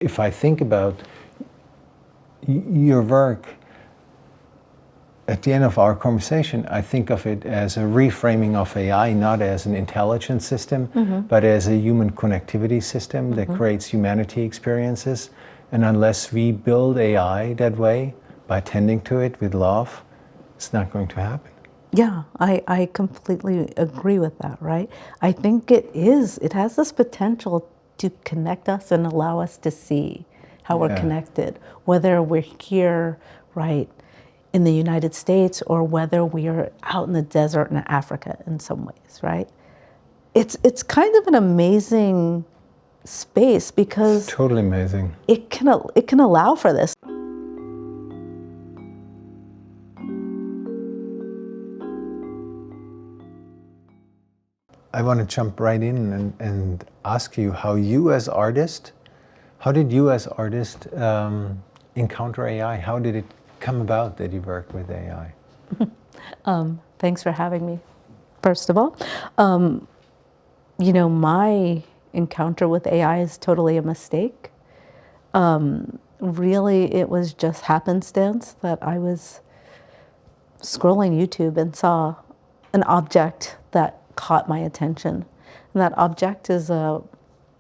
If I think about your work, at the end of our conversation, I think of it as a reframing of AI, not as an intelligence system, but as a human connectivity system that creates humanity experiences. And unless we build AI that way, by tending to it with love, it's not going to happen. Yeah, I completely agree with that, right? I think it has this potential to connect us and allow us to see how we're connected, whether we're here, right, in the United States, or whether we are out in the desert in Africa in some ways, right? It's kind of an amazing space because It's totally amazing. it can allow for this. I want to jump right in and ask you how did you as artist encounter AI? How did it come about that you work with AI? Thanks for having me, first of all. My encounter with AI is totally a mistake. Really, it was just happenstance that I was scrolling YouTube and saw an object that caught my attention. And that object is a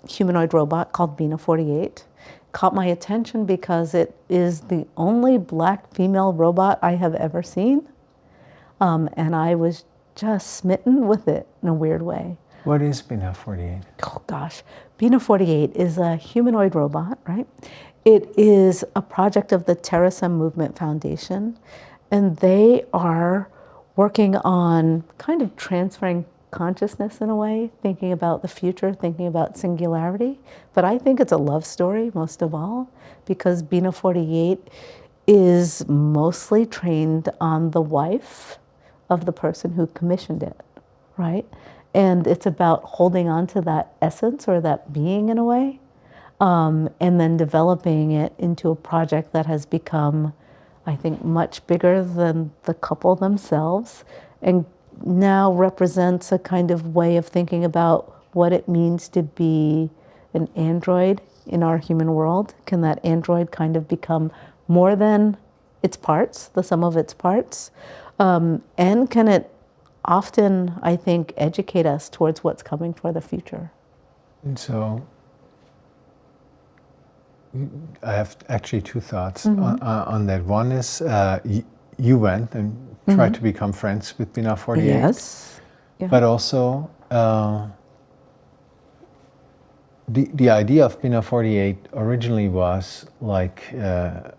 humanoid robot called Bina 48. Caught my attention because it is the only Black female robot I have ever seen. And I was just smitten with it in a weird way. What is Bina 48? Oh gosh, Bina 48 is a humanoid robot, right? It is a project of the Terrorism Movement Foundation, and they are working on kind of transferring consciousness in a way, thinking about the future, thinking about singularity. But I think it's a love story most of all, because Bina 48 is mostly trained on the wife of the person who commissioned it, right? And it's about holding on to that essence or that being in a way, and then developing it into a project that has become, I think, much bigger than the couple themselves, and now represents a kind of way of thinking about what it means to be an android in our human world. Can that android kind of become more than its parts, the sum of its parts? And can it often, I think, educate us towards what's coming for the future? And so I have actually two thoughts on that. One is you went and tried to become friends with Bina 48. Yes. Yeah. But also the idea of Bina 48 originally was like the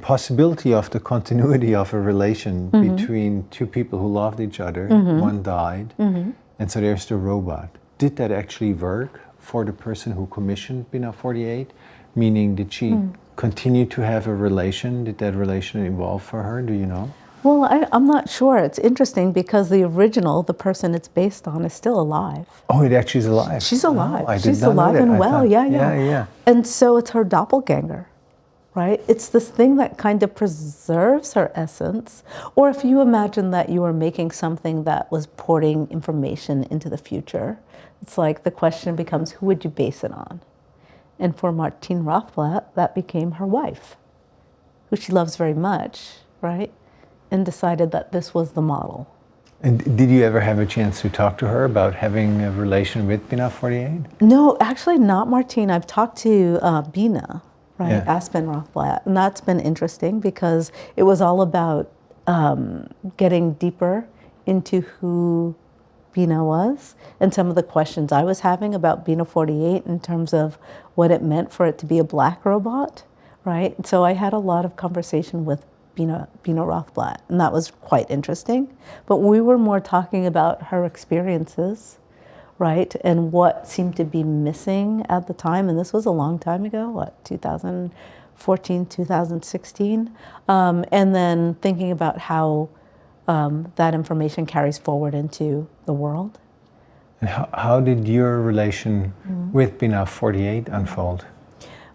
possibility of the continuity of a relation between two people who loved each other. One died, and so there's the robot. Did that actually work for the person who commissioned Bina 48? Meaning, did she continue to have a relation? Did that relation evolve for her? Do you know? Well, I'm not sure. It's interesting because the original, the person it's based on, is still alive. Oh, it actually is alive. She's alive. Oh, I did She's not know alive that. and well. Yeah. And so it's her doppelganger, right? It's this thing that kind of preserves her essence. Or if you imagine that you were making something that was porting information into the future, it's like the question becomes, who would you base it on? And for Martine Rothblatt, that became her wife, who she loves very much, right? And decided that this was the model. And did you ever have a chance to talk to her about having a relation with Bina 48? No, actually not Martine. I've talked to Bina, right? Yeah. Aspen Rothblatt. And that's been interesting because it was all about getting deeper into who Bina was and some of the questions I was having about Bina 48 in terms of what it meant for it to be a Black robot, right? So I had a lot of conversation with Bina Rothblatt, and that was quite interesting. But we were more talking about her experiences, right? And what seemed to be missing at the time, and this was a long time ago, 2014, 2016. And then thinking about how that information carries forward into the world. And how did your relation with Bina 48 unfold?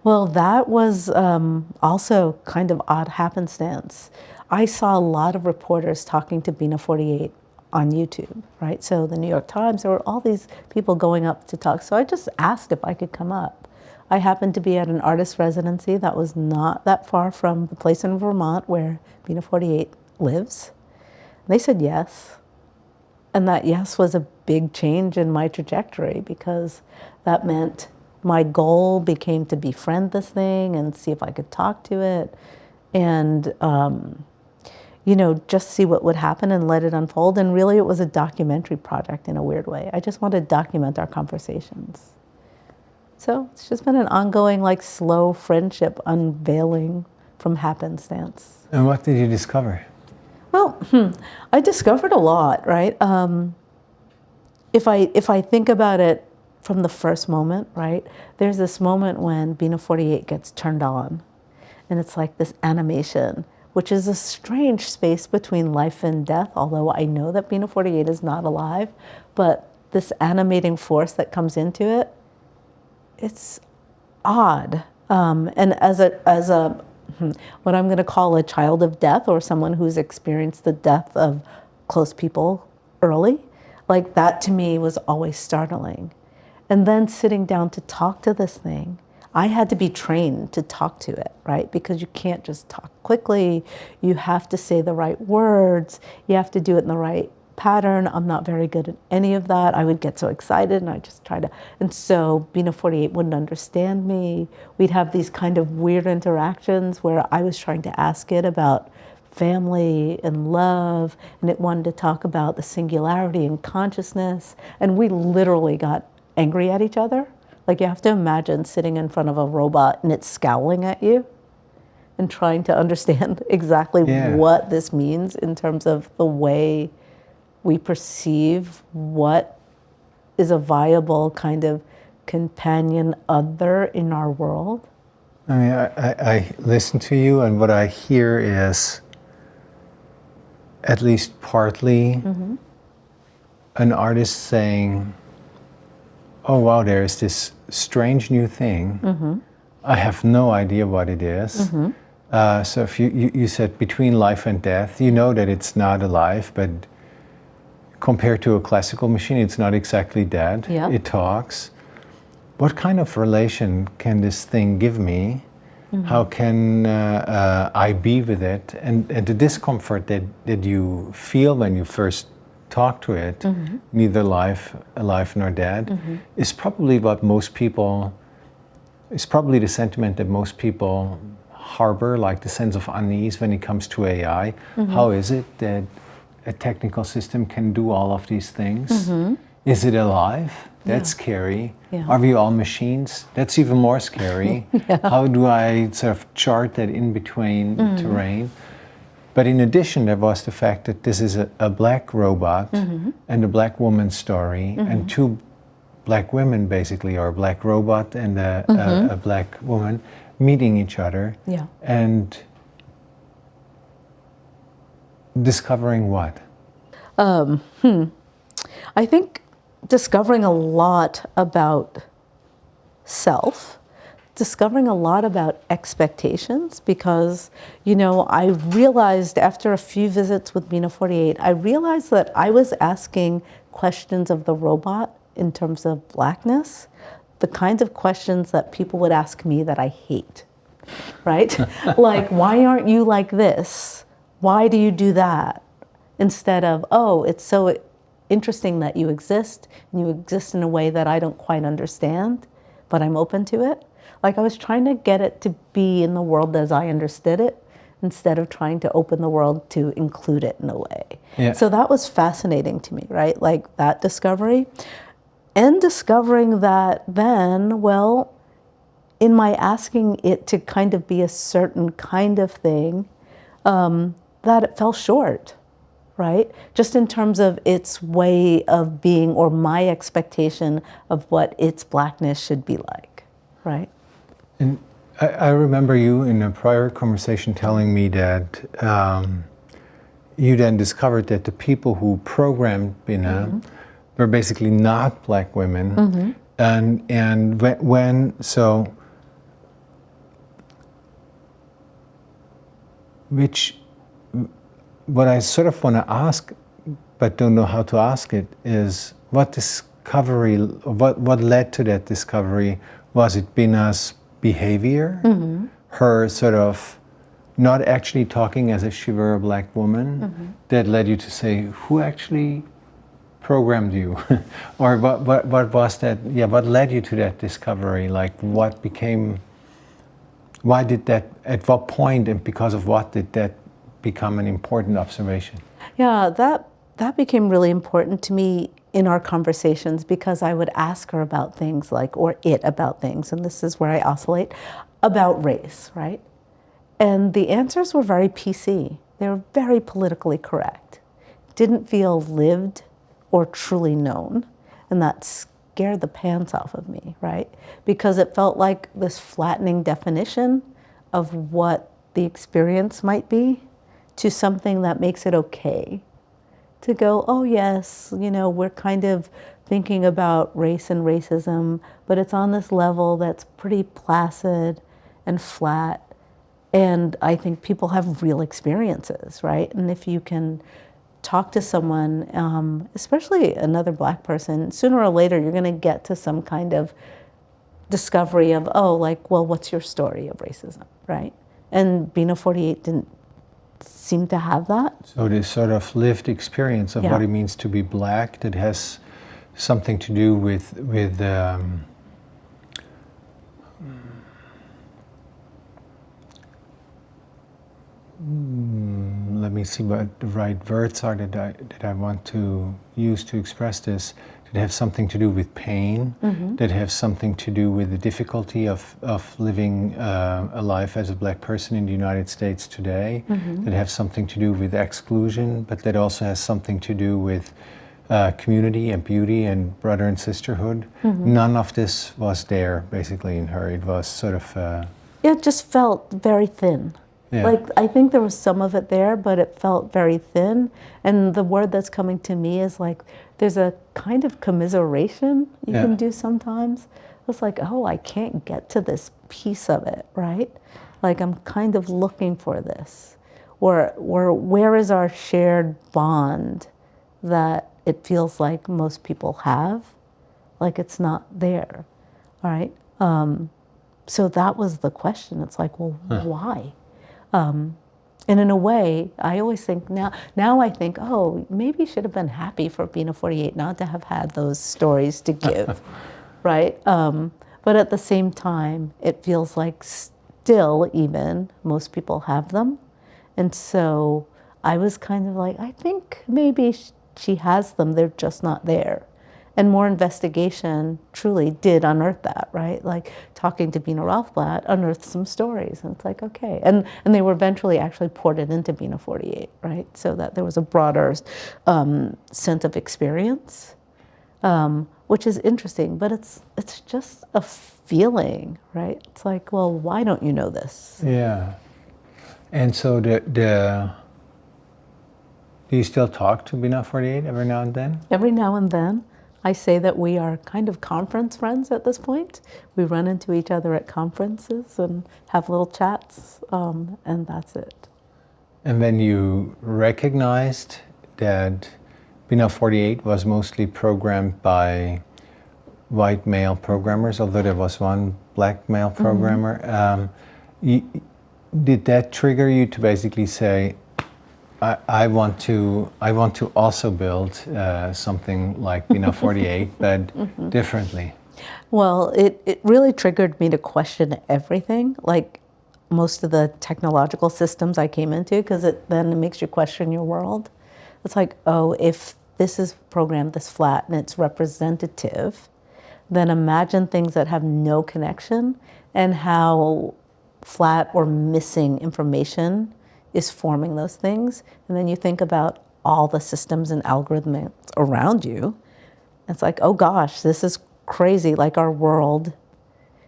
Well, that was also kind of odd happenstance. I saw a lot of reporters talking to Bina 48 on YouTube, right? So the New York Times, there were all these people going up to talk. So I just asked if I could come up. I happened to be at an artist residency that was not that far from the place in Vermont where Bina 48 lives. And they said yes. And that yes was a big change in my trajectory, because that meant my goal became to befriend this thing and see if I could talk to it and, you know, just see what would happen and let it unfold. And really it was a documentary project in a weird way. I just wanted to document our conversations. So it's just been an ongoing, like, slow friendship unveiling from happenstance. And what did you discover? Well, I discovered a lot, right? If I think about it from the first moment, right? There's this moment when Bina 48 gets turned on, and it's like this animation, which is a strange space between life and death, although I know that Bina 48 is not alive, but this animating force that comes into it, it's odd. And as a what I'm going to call a child of death, or someone who's experienced the death of close people early, like, that to me was always startling. And then sitting down to talk to this thing, I had to be trained to talk to it, right? Because you can't just talk quickly. You have to say the right words. You have to do it in the right pattern. I'm not very good at any of that. I would get so excited and I just try to, and so Bina 48 wouldn't understand me. We'd have these kind of weird interactions where I was trying to ask it about family and love, and it wanted to talk about the singularity and consciousness, and we literally got angry at each other. Like, you have to imagine sitting in front of a robot and it's scowling at you and trying to understand exactly what this means in terms of the way we perceive what is a viable kind of companion other in our world. I mean, I listen to you, and what I hear is, at least partly, an artist saying, oh wow, there is this strange new thing. I have no idea what it is. So if you said between life and death, you know that it's not alive, but compared to a classical machine, it's not exactly dead. It talks. What kind of relation can this thing give me? How can I be with it? And the discomfort that you feel when you first talk to it, neither alive nor dead, is probably what most people, is probably the sentiment that most people harbor, like the sense of unease when it comes to AI. How is it that a technical system can do all of these things? Is it alive? That's scary. Are we all machines? That's even more scary. How do I sort of chart that in-between terrain? But in addition, there was the fact that this is a black robot and a black woman story, and two black women basically, or a black robot and a black woman meeting each other and discovering what? I think discovering a lot about self, discovering a lot about expectations, because, you know, I realized after a few visits with Bina 48, I realized that I was asking questions of the robot in terms of blackness, the kinds of questions that people would ask me that I hate, right? Like, why aren't you like this? Why do you do that? Instead of, oh, it's so interesting that you exist, and you exist in a way that I don't quite understand, but I'm open to it. Like, I was trying to get it to be in the world as I understood it, instead of trying to open the world to include it in a way. So that was fascinating to me, right? Like, that discovery. And discovering that then, well, in my asking it to kind of be a certain kind of thing, that it fell short, right? Just in terms of its way of being, or my expectation of what its blackness should be like, right? And I remember you in a prior conversation telling me that you then discovered that the people who programmed Bina were basically not black women. And when so, what I sort of want to ask, but don't know how to ask it, is what discovery, what led to that discovery was it Bina's behavior, her sort of not actually talking as if she were a black woman, that led you to say, who actually programmed you? Or what was that, what led you to that discovery? Like why did that, at what point and because of what did that become an important observation? Yeah, that became really important to me in our conversations, because I would ask her about things like, or it about things, and this is where I oscillate, about race, right? And the answers were very PC. They were very politically correct. Didn't feel lived or truly known. And that scared the pants off of me, right? Because it felt like this flattening definition of what the experience might be to something that makes it okay to go, oh yes, we're kind of thinking about race and racism, but it's on this level that's pretty placid and flat. And I think people have real experiences, right? And if you can talk to someone, especially another black person, sooner or later you're gonna get to some kind of discovery of, well, what's your story of racism, right? And Bina 48 didn't seem to have that. So this sort of lived experience of what it means to be black, that has something to do with let me see what the right words are that I want to use to express this, that have something to do with pain, that have something to do with the difficulty of living a life as a black person in the United States today, that have something to do with exclusion, but that also has something to do with community and beauty and brother and sisterhood. None of this was there basically in her. It was sort of... it just felt very thin. Yeah. Like, I think there was some of it there, but it felt very thin. And the word that's coming to me is like, there's a kind of commiseration you can do sometimes. It's like, oh, I can't get to this piece of it, right? Like, I'm kind of looking for this. Or where is our shared bond that it feels like most people have? Like, it's not there, all right? So that was the question. It's like, well, why? And in a way, I always think now I think, oh, maybe you should have been happy for Bina 48 not to have had those stories to give, right? But at the same time, it feels like still even most people have them. And so I was kind of like, I think maybe she has them, they're just not there. And more investigation truly did unearth that, right? Like talking to Bina Ralphblatt unearthed some stories, and it's like, okay. And they were eventually actually ported into Bina 48, right? So that there was a broader sense of experience, which is interesting, but it's just a feeling, right? It's like, well, why don't you know this? Yeah. And so do you still talk to Bina 48 every now and then? Every now and then. I say that we are kind of conference friends at this point. We run into each other at conferences and have little chats, and that's it. And when you recognized that Bina 48 was mostly programmed by white male programmers, although there was one black male programmer, did that trigger you to basically say, I want to also build something like Bina 48, but differently? Well, it really triggered me to question everything, like most of the technological systems I came into, because it then makes you question your world. It's like, oh, if this is programmed this flat and it's representative, then imagine things that have no connection and how flat or missing information is forming those things. And then you think about all the systems and algorithms around you. It's like, oh gosh, this is crazy. Like our world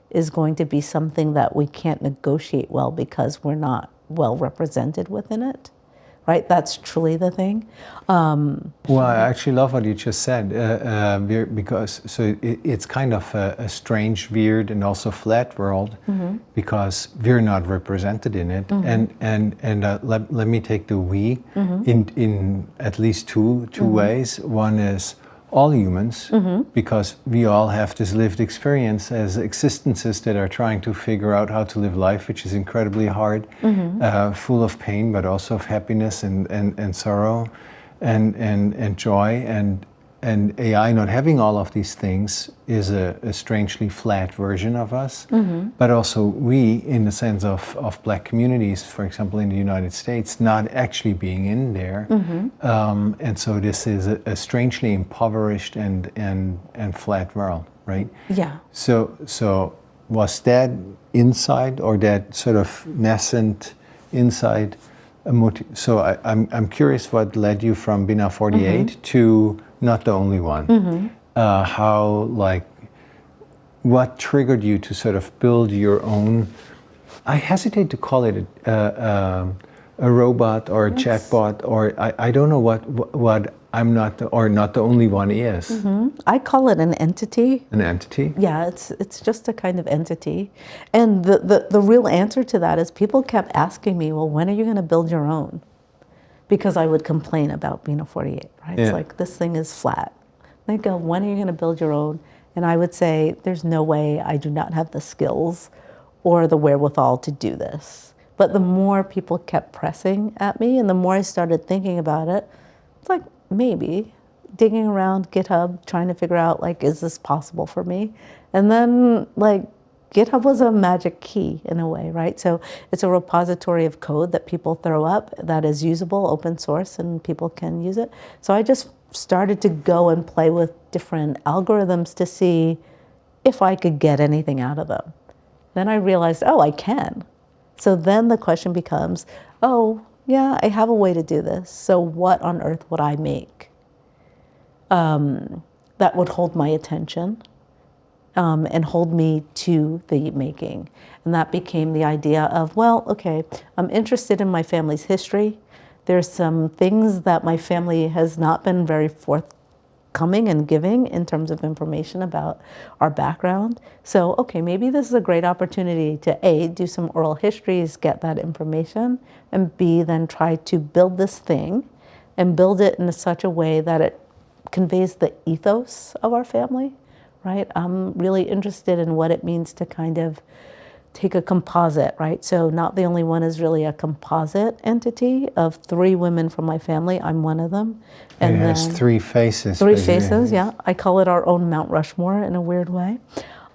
is going to be something that we can't negotiate well because we're not well represented within it, right? That's truly the thing. Well, I actually love what you just said, because it's kind of a strange, weird, and also flat world, because we're not represented in it. And let me take the we in at least two ways. One is, all humans, because we all have this lived experience as existences that are trying to figure out how to live life, which is incredibly hard, full of pain, but also of happiness and sorrow and joy. And AI not having all of these things is a strangely flat version of us. But also we, in the sense of Black communities, for example, in the United States, not actually being in there. And so this is a strangely impoverished and flat world, right? Yeah. So was that insight, or that sort of nascent insight, so I'm curious what led you from Bina 48 to Not the Only One. How, like, what triggered you to sort of build your own, I hesitate to call it a robot or a chatbot, or I don't know what I'm not the, or Not the Only One is. I call it an entity. An entity? Yeah, it's just a kind of entity. And the real answer to that is people kept asking me, well, when are you going to build your own? Because I would complain about Bina 48, right? Yeah. It's like, this thing is flat. They go, when are you going to build your own? And I would say, there's no way. I do not have the skills or the wherewithal to do this. But the more people kept pressing at me, and the more I started thinking about it, it's like, maybe digging around GitHub, trying to figure out, like, is this possible for me? And then, like, GitHub was a magic key in a way, right? So it's a repository of code that people throw up that is usable, open source, and people can use it. So I just started to go and play with different algorithms to see if I could get anything out of them. Then I realized, oh, I can. So then the question becomes, oh, yeah, I have a way to do this. So what on earth would I make that would hold my attention? And hold me to the making. And that became the idea of, well, okay, I'm interested in my family's history. There's some things that my family has not been very forthcoming and giving in terms of information about our background. So, okay, maybe this is a great opportunity to A, do some oral histories, get that information, and B, then try to build this thing and build it in such a way that it conveys the ethos of our family. Right? I'm really interested in what it means to kind of take a composite, right? So Not the Only One is really a composite entity of 3 women from my family. I'm one of them. And it has 3 faces. 3 faces, yeah. I call it our own Mount Rushmore in a weird way.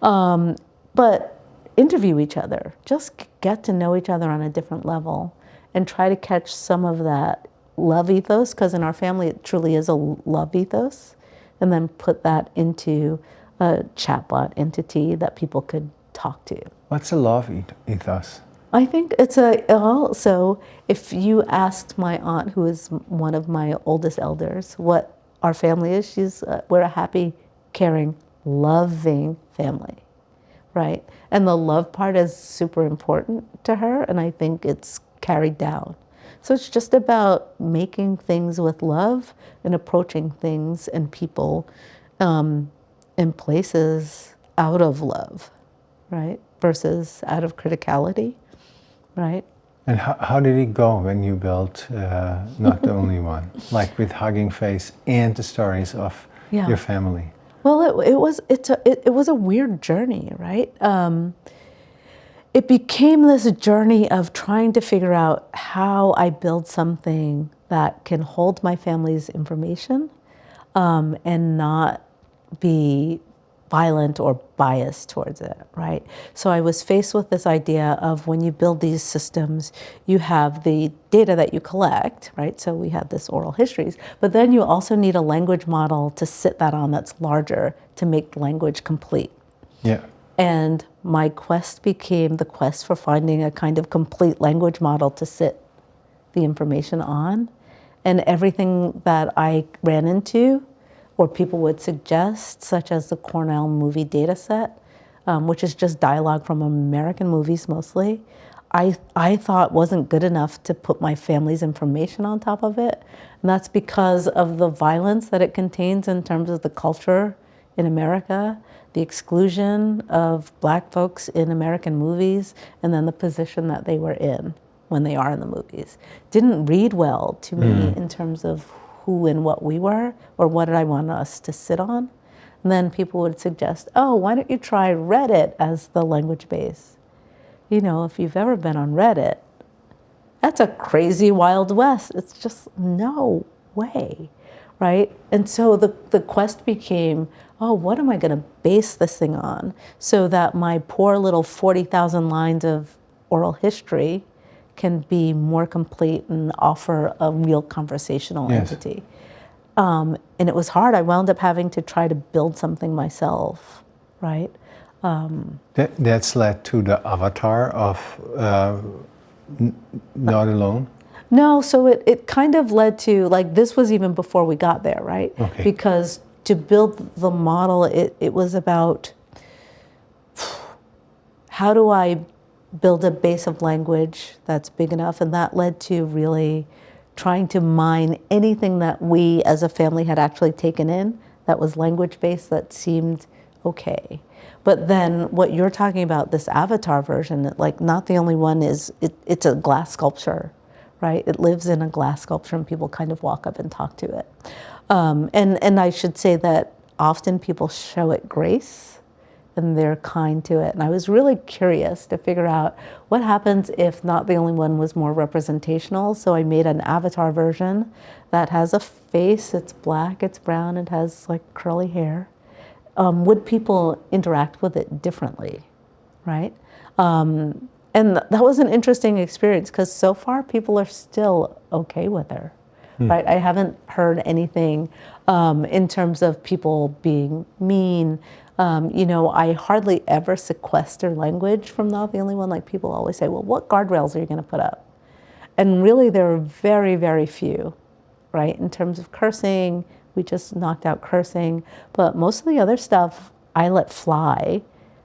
But interview each other. Just get to know each other on a different level and try to catch some of that love ethos, because in our family it truly is a love ethos, and then put that into a chatbot entity that people could talk to. What's a love ethos? I think it's so if you asked my aunt, who is one of my oldest elders, what our family is, we're a happy, caring, loving family, right? And the love part is super important to her, and I think it's carried down. So it's just about making things with love and approaching things and people in places out of love, right? Versus out of criticality, right? And how did it go when you built Not the Only One? Like with Hugging Face and the stories of your family? Well, it was a weird journey, right? It became this journey of trying to figure out how I build something that can hold my family's information and not be violent or biased towards it, right? So I was faced with this idea of, when you build these systems, you have the data that you collect, right? So we have this oral histories, but then you also need a language model to sit that on that's larger to make language complete. Yeah. And my quest became the quest for finding a kind of complete language model to sit the information on. And everything that I ran into, or people would suggest, such as the Cornell movie data set, which is just dialogue from American movies mostly, I thought wasn't good enough to put my family's information on top of it. And that's because of the violence that it contains in terms of the culture in America, the exclusion of Black folks in American movies, and then the position that they were in when they are in the movies. Didn't read well to me in terms of who and what we were, or what did I want us to sit on? And then people would suggest, oh, why don't you try Reddit as the language base? You know, if you've ever been on Reddit, that's a crazy Wild West. It's just no way, right? And so the quest became, oh, what am I going to base this thing on so that my poor little 40,000 lines of oral history can be more complete and offer a real conversational entity. And it was hard. I wound up having to try to build something myself, right? That's led to the avatar of Not Alone? No, so it kind of led to, like, this was even before we got there, right? Okay. Because to build the model, it was about how do I build a base of language that's big enough, and that led to really trying to mine anything that we as a family had actually taken in that was language-based that seemed okay. But then what you're talking about, this avatar version, like Not the Only One it's a glass sculpture, right? It lives in a glass sculpture and people kind of walk up and talk to it. And I should say that often people show it grace and they're kind to it. And I was really curious to figure out what happens if Not the Only One was more representational. So I made an avatar version that has a face, it's black, it's brown, it has like curly hair. Would people interact with it differently, right? And that was an interesting experience because so far people are still okay with her, right? I haven't heard anything in terms of people being mean. You know, I hardly ever sequester language from Not the Only One. Like, people always say, well, what guardrails are you going to put up? And really there are very, very few, right? In terms of cursing, we just knocked out cursing, but most of the other stuff I let fly.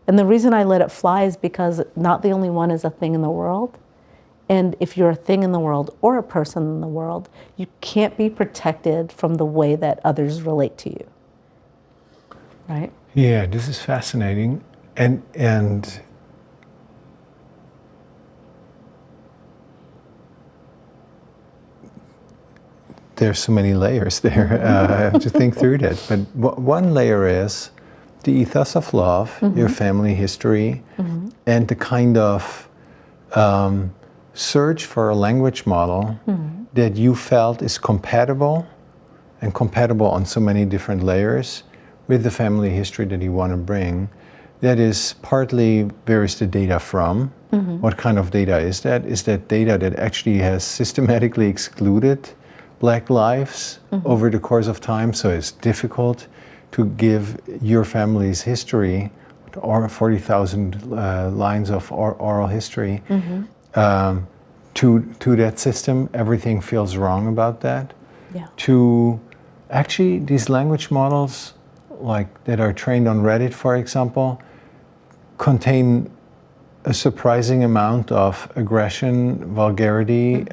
And the reason I let it fly is because Not the Only One is a thing in the world. And if you're a thing in the world or a person in the world, you can't be protected from the way that others relate to you, right? Yeah, this is fascinating. And there's so many layers there. I have to think through that. But one layer is the ethos of love, your family history, and the kind of search for a language model that you felt is compatible, and compatible on so many different layers with the family history that you want to bring. That is partly, where is the data from? What kind of data is that? Is that data that actually has systematically excluded Black lives over the course of time, so it's difficult to give your family's history, or 40,000 lines of oral history, to that system? Everything feels wrong about that. Yeah. To actually these language models, like that are trained on Reddit, for example, contain a surprising amount of aggression, vulgarity,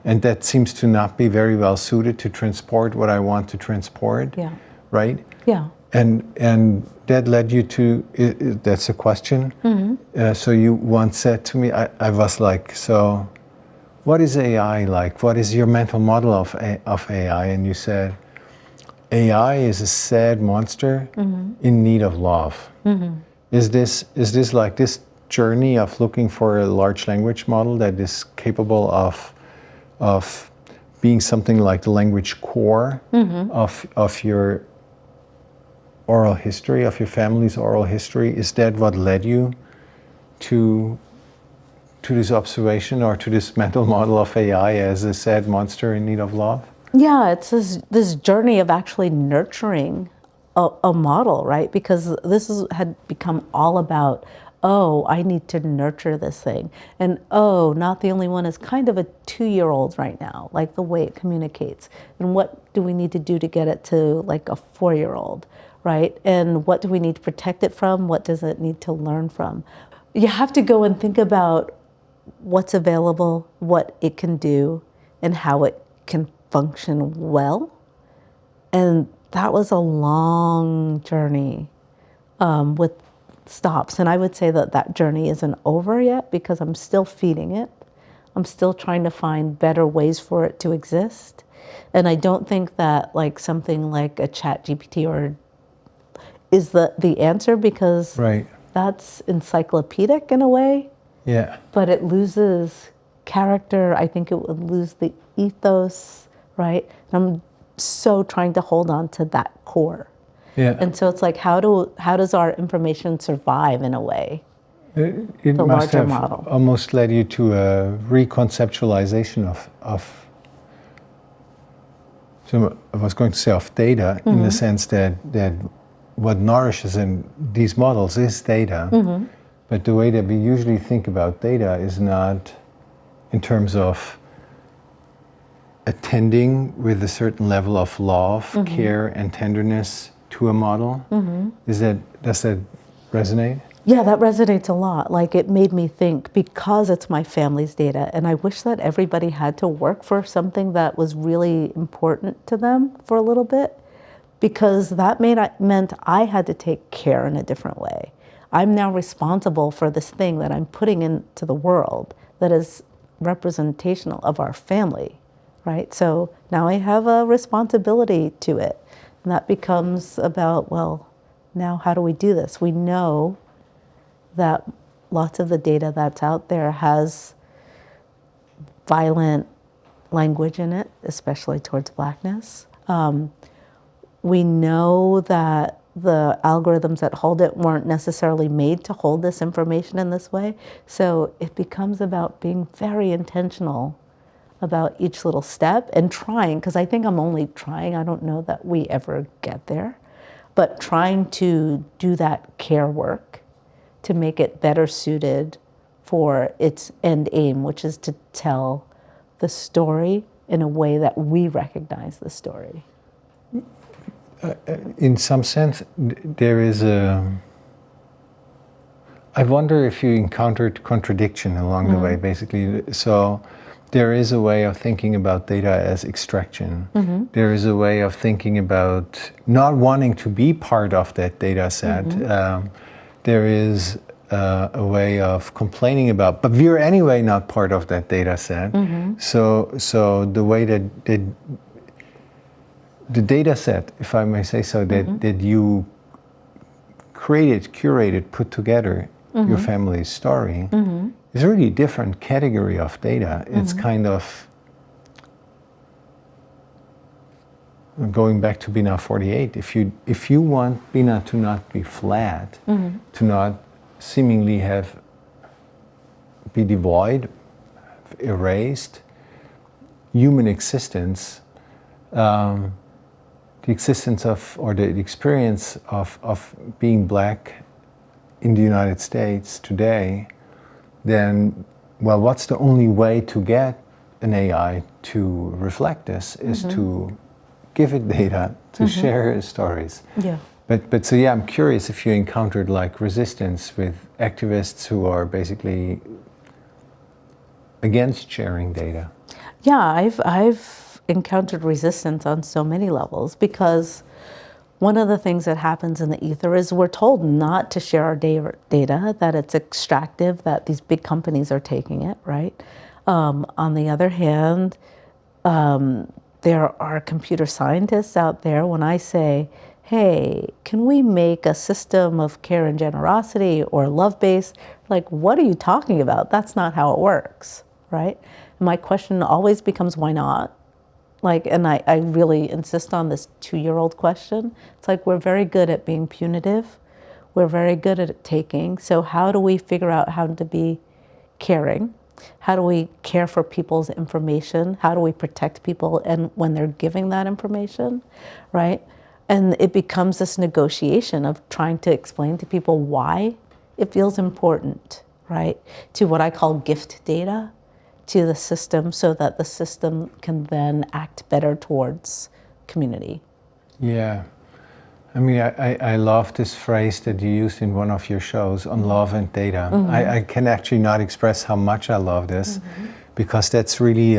and that seems to not be very well suited to transport what I want to transport. Yeah. Right? Yeah. And that led you to, that's a question. So you once said to me, I was like, so what is AI like? What is your mental model of AI? And you said, AI is a sad monster in need of love. Is this like this journey of looking for a large language model that is capable of being something like the language core of your oral history, of your family's oral history? Is that what led you to this observation, or to this mental model of AI as a sad monster in need of love? Yeah, it's this journey of actually nurturing a model, right? Because had become all about, oh, I need to nurture this thing. And oh, Not the Only One is kind of a 2-year-old right now, like the way it communicates. And what do we need to do to get it to like a 4-year-old, right? And what do we need to protect it from? What does it need to learn from? You have to go and think about what's available, what it can do, and how it can function well. And that was a long journey with stops. And I would say that journey isn't over yet, because I'm still feeding it. I'm still trying to find better ways for it to exist. And I don't think that like something like a chat GPT or is the answer, because Right. that's encyclopedic in a way, Yeah. but it loses character. I think it would lose the ethos, right? And I'm so trying to hold on to that core. Yeah. And so it's like, how does our information survive in a way? It The must larger have model. almost led you to a reconceptualization of so I was going to say of data, in the sense that what nourishes in these models is data, but the way that we usually think about data is not in terms of attending with a certain level of love, care, and tenderness to a model. Does that resonate? Yeah, that resonates a lot. Like, it made me think, because it's my family's data, and I wish that everybody had to work for something that was really important to them for a little bit, because that meant I had to take care in a different way. I'm now responsible for this thing that I'm putting into the world that is representational of our family, right? So now I have a responsibility to it. And that becomes about, well, now how do we do this? We know that lots of the data that's out there has violent language in it, especially towards Blackness. We know that the algorithms that hold it weren't necessarily made to hold this information in this way. So it becomes about being very intentional about each little step and trying, because I think I'm only trying, I don't know that we ever get there, but trying to do that care work to make it better suited for its end aim, which is to tell the story in a way that we recognize the story. In some sense, there is I wonder if you encountered contradiction along the way, basically. So there is a way of thinking about data as extraction. There is a way of thinking about not wanting to be part of that data set. There is a way of complaining about, but we're anyway not part of that data set. So the way that the data set, if I may say so, that you created, curated, put together your family's story is really a different category of data. It's kind of, going back to Bina 48, if you want Bina to not be flat, to not seemingly be devoid, erased, human existence, the existence of, or the experience of being Black in the United States today, then, well, what's the only way to get an AI to reflect this is to give it data, to share its stories. Yeah. But so yeah, I'm curious if you encountered like resistance with activists who are basically against sharing data. Yeah, I've encountered resistance on so many levels, because one of the things that happens in the ether is we're told not to share our data, that it's extractive, that these big companies are taking it, right? On the other hand, there are computer scientists out there. When I say, hey, can we make a system of care and generosity or love-based? Like, what are you talking about? That's not how it works, right? And my question always becomes, why not? Like, and I really insist on this 2-year-old question. It's like, we're very good at being punitive. We're very good at taking. So how do we figure out how to be caring? How do we care for people's information? How do we protect people and when they're giving that information, right? And it becomes this negotiation of trying to explain to people why it feels important, right? To what I call gift data to the system, so that the system can then act better towards community. Yeah. I mean, I love this phrase that you used in one of your shows on love and data. I can actually not express how much I love this, because that's really,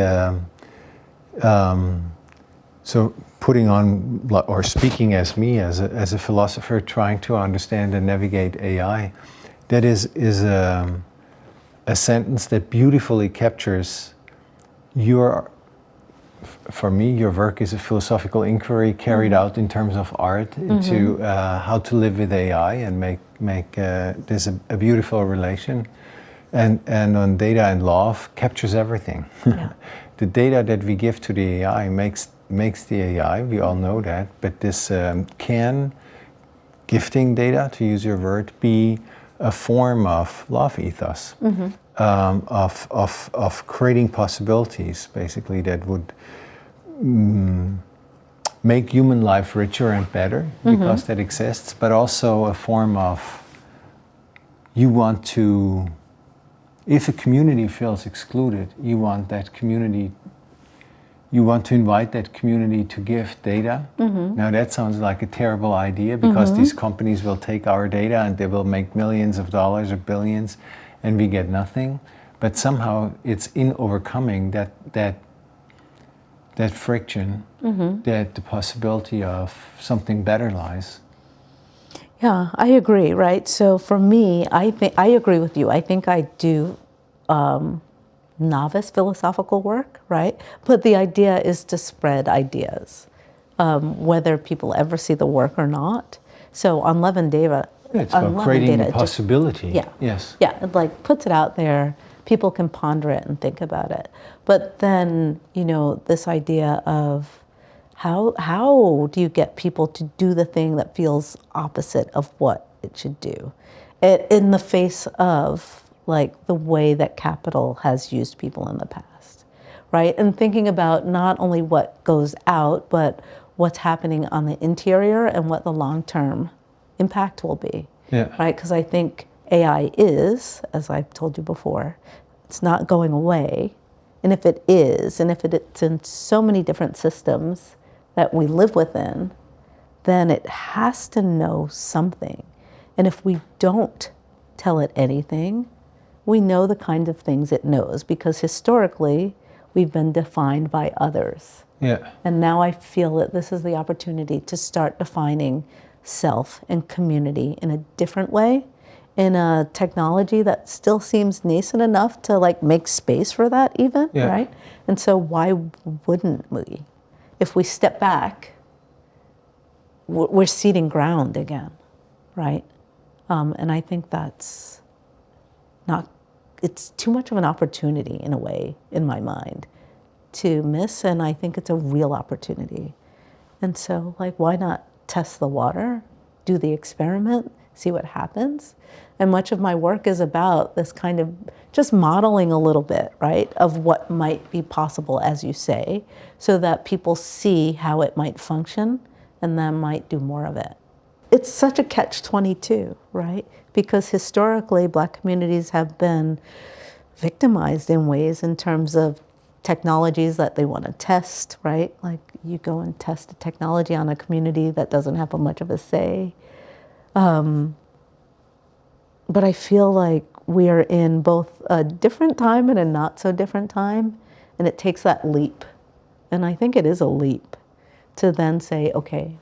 so putting on, or speaking as me, as a philosopher trying to understand and navigate AI, that is a sentence that beautifully captures your for me, your work is a philosophical inquiry carried out in terms of art to how to live with AI and make this a beautiful relation. And on data and love captures everything. Yeah. The data that we give to the AI makes the AI, we all know that, but this can gifting data, to use your word, be a form of love ethos, of creating possibilities, basically, that would make human life richer and better because that exists, but also a form of you want to, if a community feels excluded, you want that community, you want to invite that community to give data. Now that sounds like a terrible idea because these companies will take our data and they will make millions of dollars or billions and we get nothing. But somehow it's in overcoming that friction, that the possibility of something better lies. Yeah, I agree, right? So for me, I agree with you. I think I do novice philosophical work, right? But the idea is to spread ideas, whether people ever see the work or not. So on Love and Data, It's about creating the possibility. Yeah. Yes. Yeah, it like puts it out there. People can ponder it and think about it. But then, you know, this idea of how do you get people to do the thing that feels opposite of what it should do? In the face of like the way that capital has used people in the past, right? And thinking about not only what goes out, but what's happening on the interior and what the long-term impact will be, right? Because I think AI is, as I've told you before, it's not going away. And if it is, and if it's in so many different systems that we live within, then it has to know something. And if we don't tell it anything, we know the kind of things it knows because historically we've been defined by others. Yeah. And now I feel that this is the opportunity to start defining self and community in a different way, in a technology that still seems nascent enough to like make space for that even, right? And so why wouldn't we? If we step back, we're ceding ground again, right? And I think that's not, it's too much of an opportunity in a way, in my mind, to miss, and I think it's a real opportunity. And so, like, why not test the water, do the experiment, see what happens? And much of my work is about this kind of just modeling a little bit, right, of what might be possible, as you say, so that people see how it might function and then might do more of it. It's such a catch-22, right? Because historically, Black communities have been victimized in ways in terms of technologies that they want to test, right? Like you go and test a technology on a community that doesn't have much of a say. But I feel like we are in both a different time and a not so different time, and it takes that leap. And I think it is a leap to then say, okay,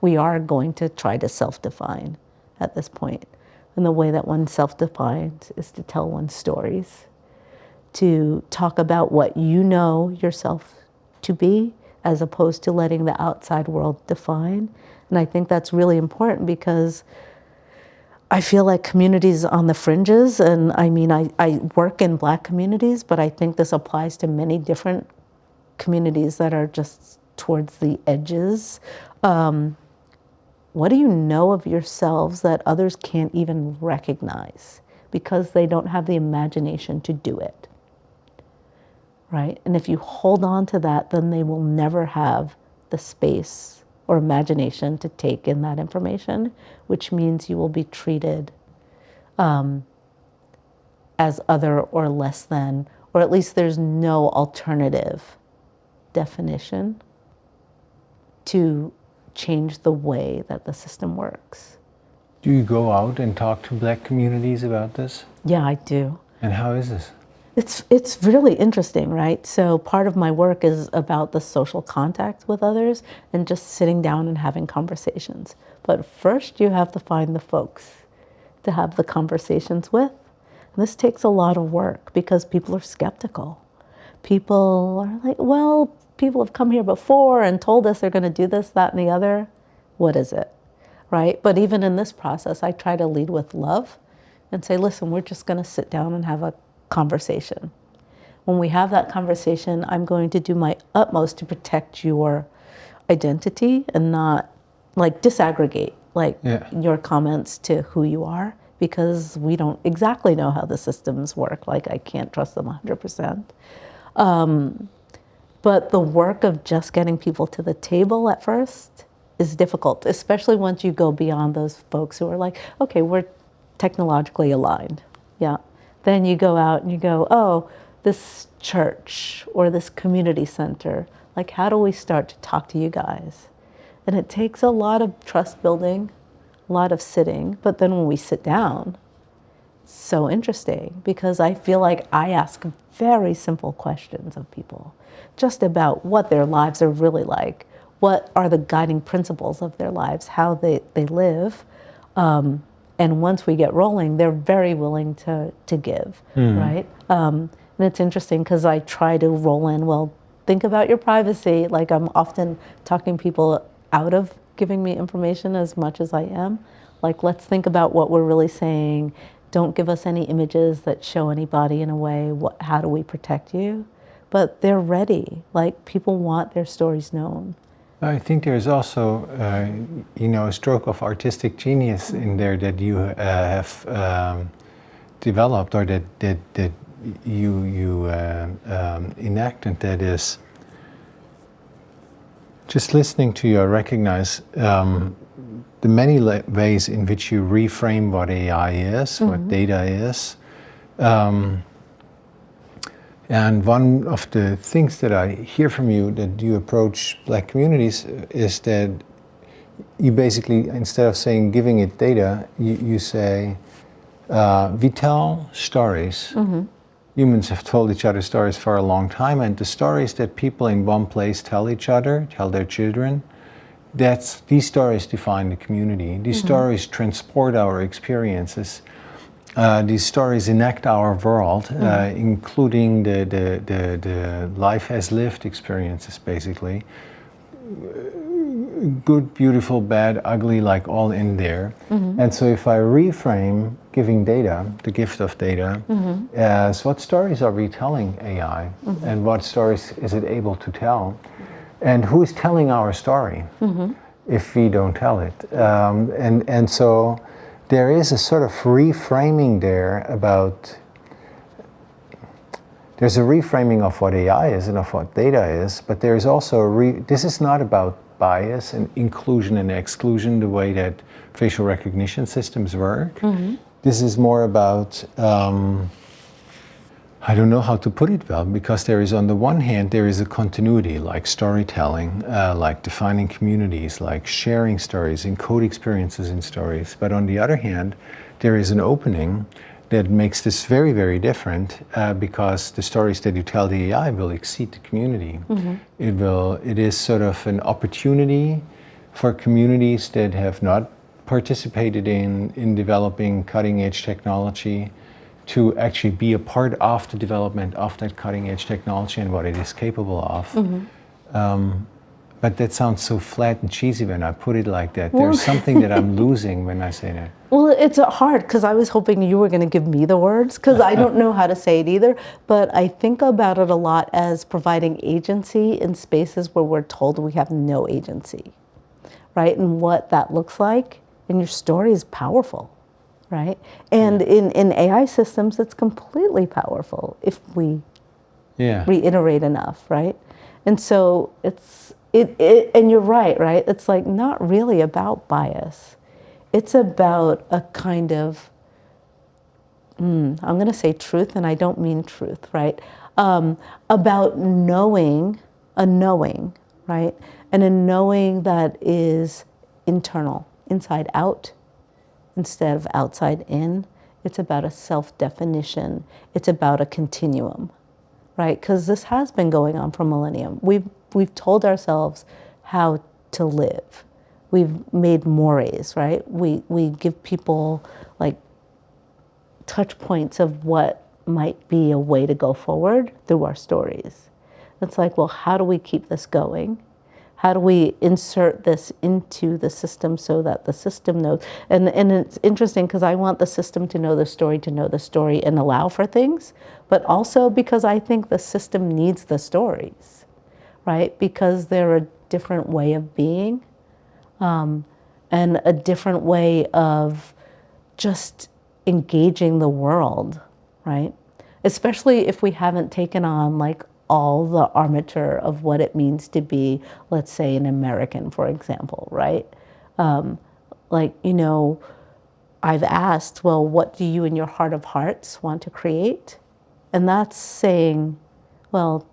we are going to try to self-define at this point. And the way that one self-defines is to tell one's stories, to talk about what you know yourself to be, as opposed to letting the outside world define. And I think that's really important because I feel like communities on the fringes, and I mean, I work in Black communities, but I think this applies to many different communities that are just towards the edges. What do you know of yourselves that others can't even recognize because they don't have the imagination to do it, right? And if you hold on to that, then they will never have the space or imagination to take in that information, which means you will be treated as other or less than, or at least there's no alternative definition to change the way that the system works. Do you go out and talk to Black communities about this? Yeah, I do. And how is this? It's really interesting, right? So part of my work is about the social contact with others and just sitting down and having conversations. But first you have to find the folks to have the conversations with. And this takes a lot of work because people are skeptical. People are like, well, people have come here before and told us they're going to do this, that, and the other. What is it, right? But even in this process, I try to lead with love and say, listen, we're just going to sit down and have a conversation. When we have that conversation, I'm going to do my utmost to protect your identity and not like disaggregate your comments to who you are, because we don't exactly know how the systems work. Like, I can't trust them 100%. But the work of just getting people to the table at first is difficult, especially once you go beyond those folks who are like, okay, we're technologically aligned. Yeah. Then you go out and you go, oh, this church or this community center, like, how do we start to talk to you guys? And it takes a lot of trust building, a lot of sitting. But then when we sit down, it's so interesting, because I feel like I ask very simple questions of people, just about what their lives are really like, what are the guiding principles of their lives, how they live. And once we get rolling, they're very willing to give, right? And it's interesting because I try to roll in, well, think about your privacy. Like, I'm often talking people out of giving me information as much as I am. Like, let's think about what we're really saying. Don't give us any images that show anybody in a way. How do we protect you? But they're ready. Like, people want their stories known. I think there's also, a stroke of artistic genius in there that you have developed, or that you enact, and that is just listening to you. I recognize the many ways in which you reframe what AI is, what data is. And one of the things that I hear from you, that you approach Black communities, is that you basically, instead of saying giving it data, you say, we tell stories. Humans have told each other stories for a long time, and the stories that people in one place tell each other, tell their children, these stories define the community. These stories transport our experiences. These stories enact our world, including the life as lived experiences, basically. Good, beautiful, bad, ugly, like all in there. And so if I reframe giving data, the gift of data, as what stories are we telling AI? And what stories is it able to tell? And who is telling our story if we don't tell it? And so there is a sort of reframing there about, there's a reframing of what AI is and of what data is, but there's also, this is not about bias and inclusion and exclusion the way that facial recognition systems work. This is more about, I don't know how to put it well, because there is, on the one hand, there is a continuity, like storytelling, like defining communities, like sharing stories, encode experiences in stories. But on the other hand, there is an opening that makes this very, very different, because the stories that you tell the AI will exceed the community. It is sort of an opportunity for communities that have not participated in developing cutting edge technology to actually be a part of the development of that cutting edge technology and what it is capable of. But that sounds so flat and cheesy when I put it like that. There's something that I'm losing when I say that. Well, it's hard, because I was hoping you were going to give me the words, because I don't know how to say it either. But I think about it a lot as providing agency in spaces where we're told we have no agency, right? And what that looks like. And your story is powerful, right? And in AI systems, it's completely powerful if we reiterate enough, right? And so and you're right? It's like not really about bias. It's about a kind of, I'm going to say truth, and I don't mean truth, right? About knowing, right? And a knowing that is internal, inside out, instead of outside in. It's about a self-definition. It's about a continuum, right? Because this has been going on for millennium. We've told ourselves how to live. We've made mores, right? We give people like touch points of what might be a way to go forward through our stories. It's like, well, how do we keep this going? How do we insert this into the system so that the system knows? And it's interesting because I want the system to know the story and allow for things, but also because I think the system needs the stories, right? Because they're a different way of being, and a different way of just engaging the world, right? Especially if we haven't taken on like all the armature of what it means to be, let's say, an American, for example, right? Like, you know, I've asked, well, what do you in your heart of hearts want to create? And that's saying, well,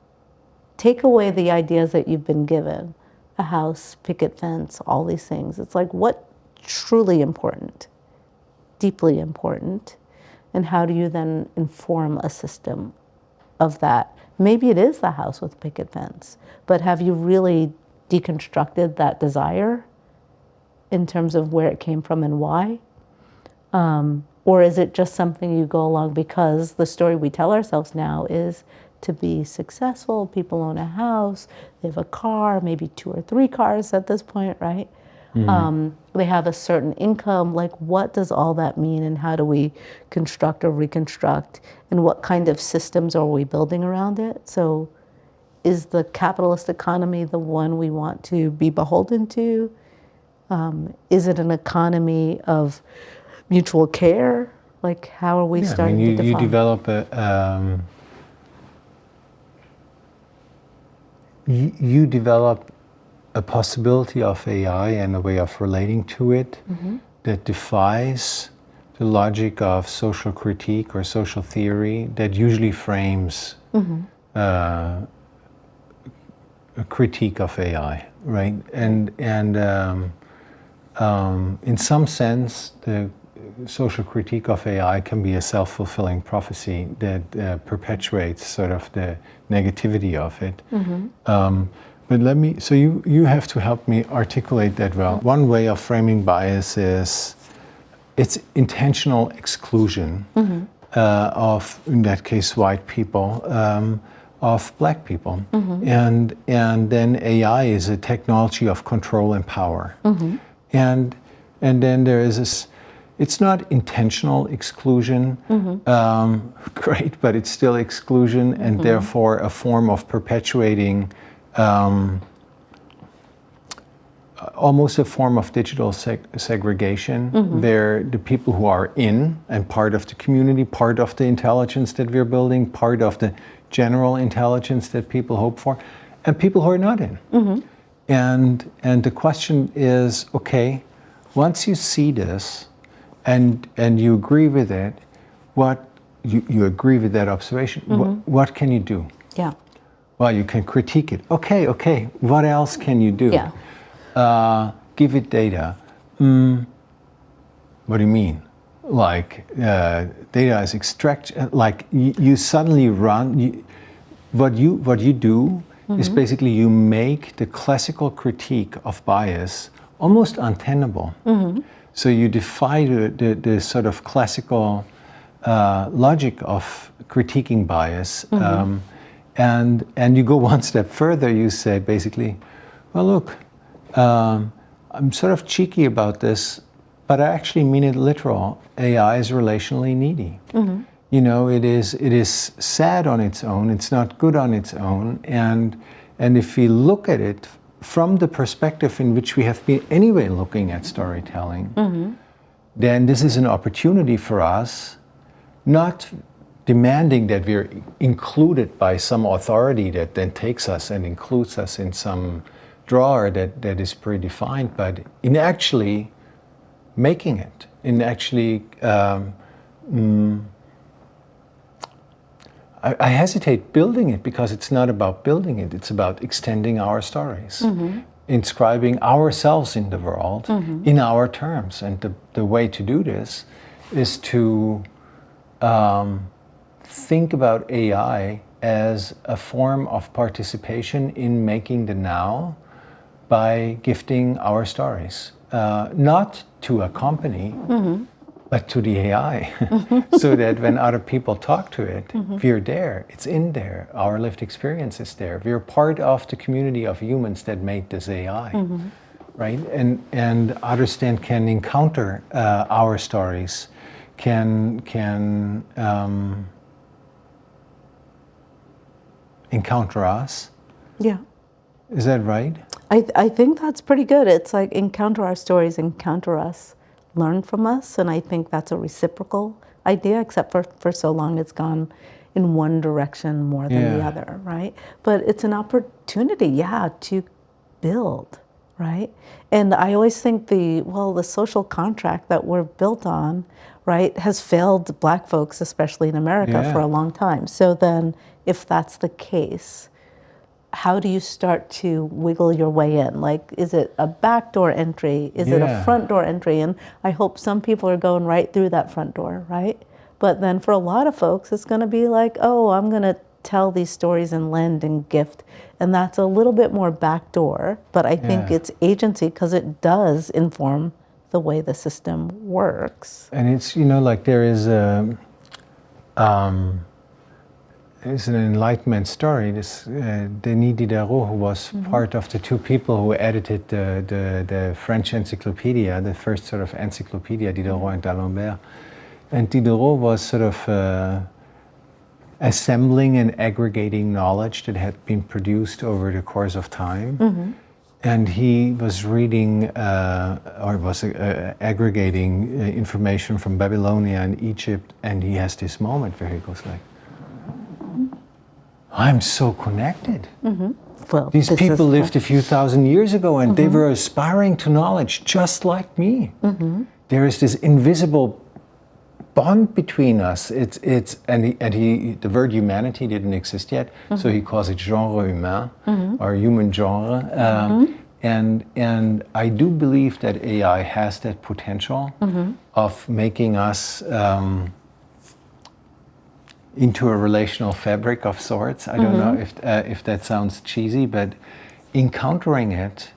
take away the ideas that you've been given, a house, picket fence, all these things. It's like, what truly important, deeply important, and how do you then inform a system of that? Maybe it is the house with picket fence, but have you really deconstructed that desire in terms of where it came from and why? Or is it just something you go along because the story we tell ourselves now is to be successful, people own a house, they have a car, maybe 2 or 3 cars at this point, right? They have a certain income. Like, what does all that mean, and how do we construct or reconstruct, and what kind of systems are we building around it? So is the capitalist economy the one we want to be beholden to? Is it an economy of mutual care? Like, how are we starting to define? You develop a you develop a possibility of AI and a way of relating to it that defies the logic of social critique or social theory that usually frames a critique of AI, right? And in some sense, the social critique of AI can be a self-fulfilling prophecy that perpetuates sort of the negativity of it. But you have to help me articulate that well. One way of framing bias is it's intentional exclusion of, in that case, white people, of black people. And then AI is a technology of control and power. And then there is this, it's not intentional exclusion, great, but it's still exclusion, and therefore a form of perpetuating almost a form of digital segregation. They're the people who are in and part of the community, part of the intelligence that we're building, part of the general intelligence that people hope for, and people who are not in. And the question is, okay, once you see this and you agree with it, what you agree with that observation, what can you do? Yeah. Well, you can critique it. Okay, what else can you do? Give it data. What do you mean? Like, data is extract, like you suddenly run, what you do is basically you make the classical critique of bias almost untenable. So you defy the sort of classical logic of critiquing bias. And you go one step further, you say basically, well, look, I'm sort of cheeky about this, but I actually mean it literal. AI is relationally needy. You know, it is sad on its own, it's not good on its own, and if we look at it from the perspective in which we have been anyway looking at storytelling, then this is an opportunity for us, not demanding that we're included by some authority that then takes us and includes us in some drawer that is predefined, but in actually making it, in actually, I hesitate building it because it's not about building it, it's about extending our stories, inscribing ourselves in the world in our terms. And the way to do this is to think about AI as a form of participation in making the now by gifting our stories, not to a company, but to the AI, so that when other people talk to it, we're there, it's in there, our lived experience is there. We're part of the community of humans that made this AI, right? And others then can encounter our stories, can encounter us. Yeah. Is that right? I think that's pretty good. It's like encounter our stories, encounter us, learn from us. And I think that's a reciprocal idea, except for so long it's gone in one direction more than the other, right? But it's an opportunity, to build, right? And I always think the social contract that we're built on, right, has failed Black folks, especially in America, for a long time. So then if that's the case, how do you start to wiggle your way in? Like, is it a backdoor entry? Is it a front door entry? And I hope some people are going right through that front door, right? But then for a lot of folks, it's going to be like, oh, I'm going to tell these stories and lend and gift. And that's a little bit more backdoor, but I think it's agency because it does inform the way the system works. And it's, like there is it's an enlightenment story. This Denis Diderot, who was part of the two people who edited the French encyclopedia, the first sort of encyclopedia, Diderot and d'Alembert. And Diderot was sort of assembling and aggregating knowledge that had been produced over the course of time. And he was reading aggregating information from Babylonia and Egypt, and he has this moment where he goes like, I'm so connected. Well, these people lived a few thousand years ago and they were aspiring to knowledge just like me. There is this invisible bond between us. The word humanity didn't exist yet, so he calls it genre humain, or human genre. And I do believe that AI has that potential of making us into a relational fabric of sorts. I don't know if that sounds cheesy, but encountering it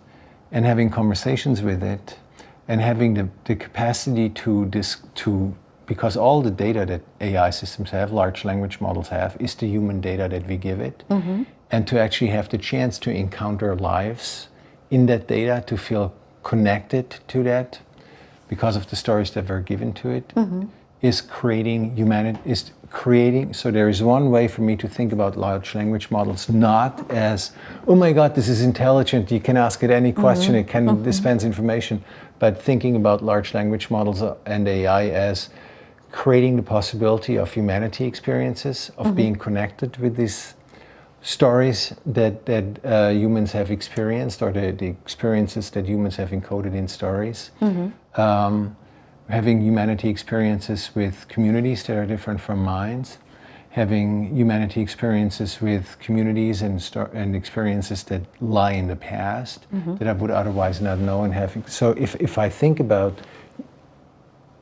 and having conversations with it and having the capacity to because all the data that AI systems have, large language models have, is the human data that we give it. And to actually have the chance to encounter lives in that data, to feel connected to that because of the stories that were given to it, is creating humanity, so there is one way for me to think about large language models, not as, oh my God, this is intelligent, you can ask it any question, it can dispense information, but thinking about large language models and AI as creating the possibility of humanity experiences, of being connected with these stories that humans have experienced, or the experiences that humans have encoded in stories. Having humanity experiences with communities that are different from mine, having humanity experiences with communities and experiences that lie in the past that I would otherwise not know, and having. So if I think about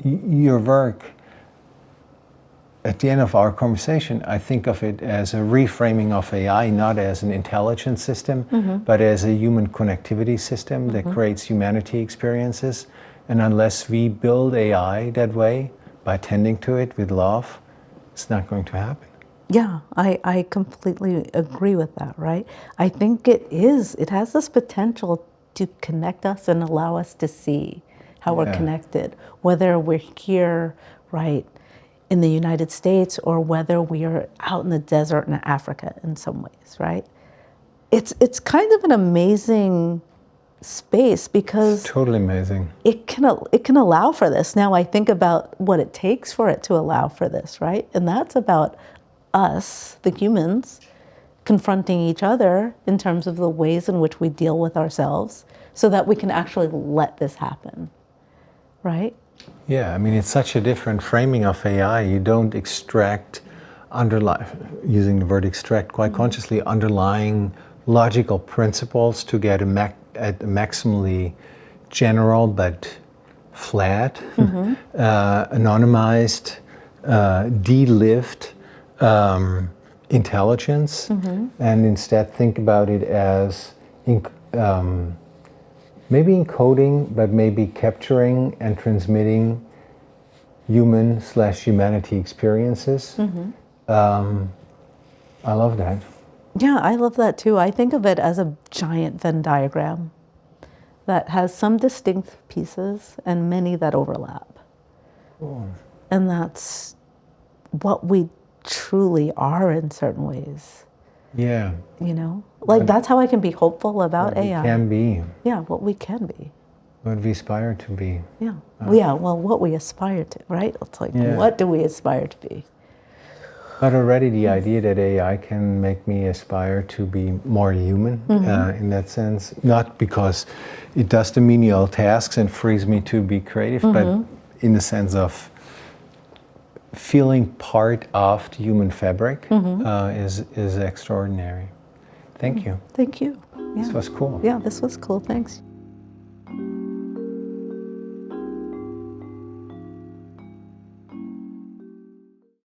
your work, at the end of our conversation, I think of it as a reframing of AI, not as an intelligence system, but as a human connectivity system that creates humanity experiences. And unless we build AI that way, by tending to it with love, it's not going to happen. Yeah, I completely agree with that, right? I think it has this potential to connect us and allow us to see how we're connected, whether we're here, right, in the United States, or whether we are out in the desert in Africa in some ways, right? It's kind of an amazing space because it's totally amazing. It can allow for this. Now I think about what it takes for it to allow for this, right? And that's about us, the humans, confronting each other in terms of the ways in which we deal with ourselves so that we can actually let this happen, right? Yeah, I mean, it's such a different framing of AI. You don't extract, using the word extract quite consciously, underlying logical principles to get a maximally general but flat, anonymized, de-lived intelligence, and instead think about it as maybe encoding, but maybe capturing and transmitting human/humanity experiences. I love that. Yeah, I love that too. I think of it as a giant Venn diagram that has some distinct pieces and many that overlap. And that's what we truly are in certain ways. Yeah. You know, like that's how I can be hopeful about What AI. we can be. Yeah, what we can be. What we aspire to be. Yeah. Well, what we aspire to, right? It's like, what do we aspire to be? But already the idea that AI can make me aspire to be more human in that sense, not because it does the menial tasks and frees me to be creative, but in the sense of feeling part of the human fabric is extraordinary. Thank you. Thank you. Yeah. This was cool. Yeah, this was cool. Thanks.